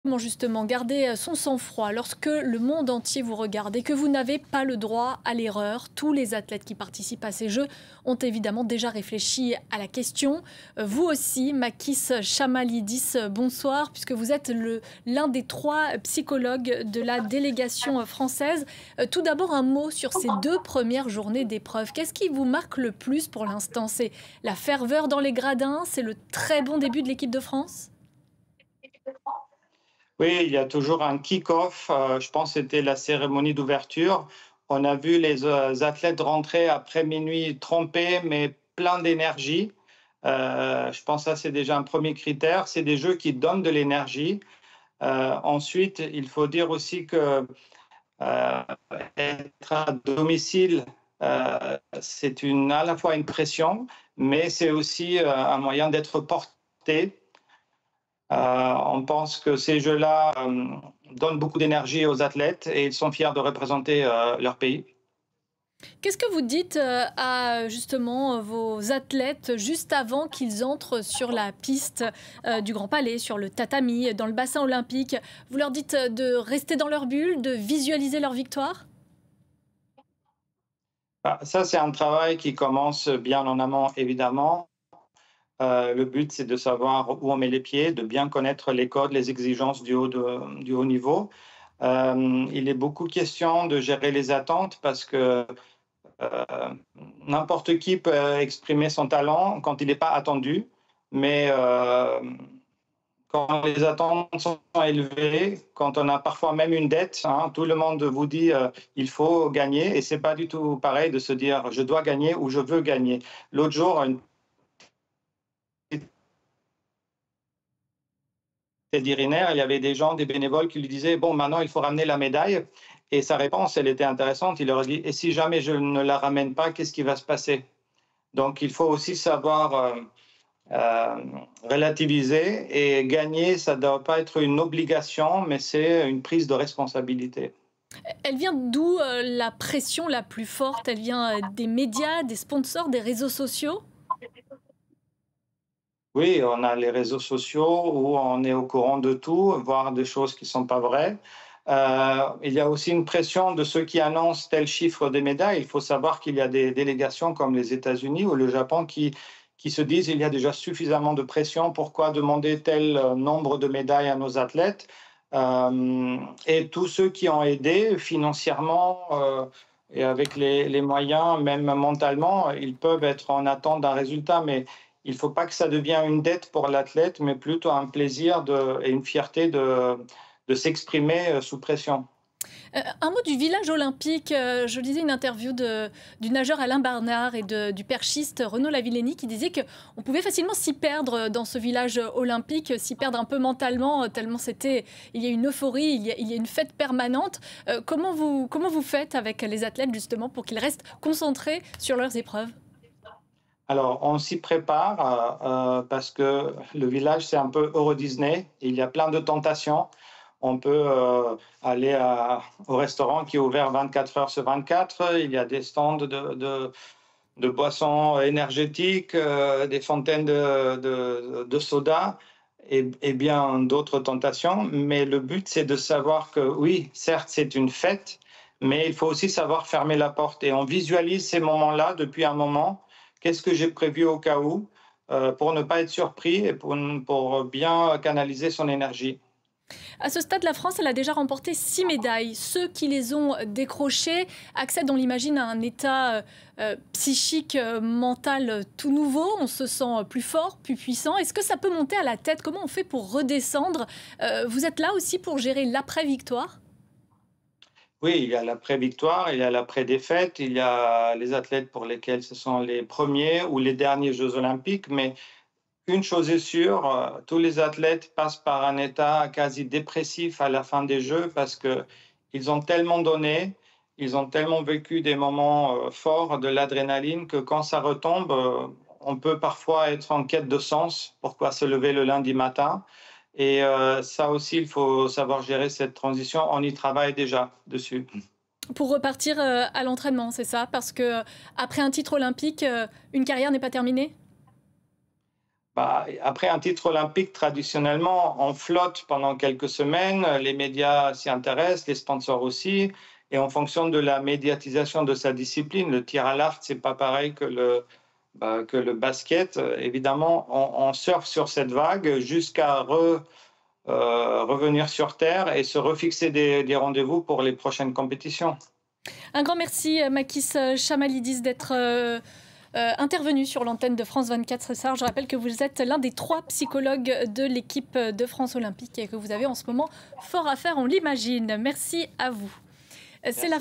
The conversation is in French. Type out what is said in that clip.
Comment justement garder son sang-froid lorsque le monde entier vous regarde et que vous n'avez pas le droit à l'erreur? Tous les athlètes qui participent à ces Jeux ont évidemment déjà réfléchi à la question. Vous aussi, Makis Chamalidis, bonsoir, puisque vous êtes l'un des 3 psychologues de la délégation française. Tout d'abord, un mot sur ces 2 premières journées d'épreuve. Qu'est-ce qui vous marque le plus pour l'instant? C'est la ferveur dans les gradins? C'est le très bon début de l'équipe de France? Oui, il y a toujours un kick-off. Je pense que c'était la cérémonie d'ouverture. On a vu les athlètes rentrer après minuit trempés, mais plein d'énergie. Je pense que ça, c'est déjà un premier critère. C'est des jeux qui donnent de l'énergie. Ensuite, il faut dire aussi que euh, être à domicile, c'est à la fois une pression, mais c'est aussi un moyen d'être porté. On pense que ces jeux-là donnent beaucoup d'énergie aux athlètes et ils sont fiers de représenter leur pays. Qu'est-ce que vous dites à justement vos athlètes juste avant qu'ils entrent sur la piste du Grand Palais, sur le tatami, dans le bassin olympique? Vous leur dites de rester dans leur bulle, de visualiser leur victoire? Ça, c'est un travail qui commence bien en amont, évidemment. Le but, c'est de savoir où on met les pieds, de bien connaître les codes, les exigences du haut niveau. Il est beaucoup question de gérer les attentes parce que euh, n'importe qui peut exprimer son talent quand il n'est pas attendu, mais quand les attentes sont élevées, quand on a parfois même une dette, hein, tout le monde vous dit il faut gagner et c'est pas du tout pareil de se dire je dois gagner ou je veux gagner. L'autre jour, une Teddy Riner, il y avait des gens, des bénévoles qui lui disaient bon, maintenant il faut ramener la médaille. Et sa réponse, elle était intéressante. Il leur dit et si jamais je ne la ramène pas, qu'est-ce qui va se passer? Donc il faut aussi savoir euh, relativiser et gagner, ça ne doit pas être une obligation, mais c'est une prise de responsabilité. Elle vient d'où la pression la plus forte? Elle vient des médias, des sponsors, des réseaux sociaux? Oui, on a les réseaux sociaux où on est au courant de tout, voire des choses qui ne sont pas vraies. Il y a aussi une pression de ceux qui annoncent tel chiffre de médailles. Il faut savoir qu'il y a des délégations comme les États-Unis ou le Japon qui se disent il y a déjà suffisamment de pression, pourquoi demander tel nombre de médailles à nos athlètes? Et tous ceux qui ont aidé financièrement et avec les moyens, même mentalement, ils peuvent être en attente d'un résultat, mais il ne faut pas que ça devienne une dette pour l'athlète, mais plutôt un plaisir et une fierté de s'exprimer sous pression. Un mot du village olympique. Je lisais une interview du nageur Alain Barnard et du perchiste Renaud Lavillenie qui disait qu'on pouvait facilement s'y perdre dans ce village olympique, s'y perdre un peu mentalement, tellement il y a une euphorie, il y a une fête permanente. Comment vous faites avec les athlètes justement pour qu'ils restent concentrés sur leurs épreuves? Alors, on s'y prépare parce que le village, c'est un peu Euro Disney. Il y a plein de tentations. On peut aller au restaurant qui est ouvert 24 heures sur 24. Il y a des stands de boissons énergétiques, des fontaines de soda et bien d'autres tentations. Mais le but, c'est de savoir que oui, certes, c'est une fête, mais il faut aussi savoir fermer la porte. Et on visualise ces moments-là depuis un moment. Qu'est-ce que j'ai prévu au cas où pour ne pas être surpris et pour bien canaliser son énergie. À ce stade, la France, elle a déjà remporté 6 médailles. Ceux qui les ont décrochées accèdent, on l'imagine, à un état psychique, mental tout nouveau. On se sent plus fort, plus puissant. Est-ce que ça peut monter à la tête? Comment on fait pour redescendre? Vous êtes là aussi pour gérer l'après-victoire? Oui, il y a l'après-victoire, il y a l'après-défaite, il y a les athlètes pour lesquels ce sont les premiers ou les derniers Jeux olympiques, mais une chose est sûre, tous les athlètes passent par un état quasi dépressif à la fin des Jeux parce qu'ils ont tellement donné, ils ont tellement vécu des moments forts de l'adrénaline que quand ça retombe, on peut parfois être en quête de sens, pourquoi se lever le lundi matin. Et ça aussi, il faut savoir gérer cette transition. On y travaille déjà dessus. Pour repartir à l'entraînement, c'est ça? Parce que après un titre olympique, une carrière n'est pas terminée? Bah, après un titre olympique, traditionnellement, on flotte pendant quelques semaines, les médias s'y intéressent, les sponsors aussi, et en fonction de la médiatisation de sa discipline, le tir à l'arc, c'est pas pareil que le basket. Évidemment, on surfe sur cette vague jusqu'à revenir sur terre et se refixer des rendez-vous pour les prochaines compétitions. Un grand merci, Makis Chamalidis, d'être intervenu sur l'antenne de France 24 ce soir. Je rappelle que vous êtes l'un des 3 psychologues de l'équipe de France Olympique et que vous avez en ce moment fort à faire, on l'imagine. Merci à vous. C'est la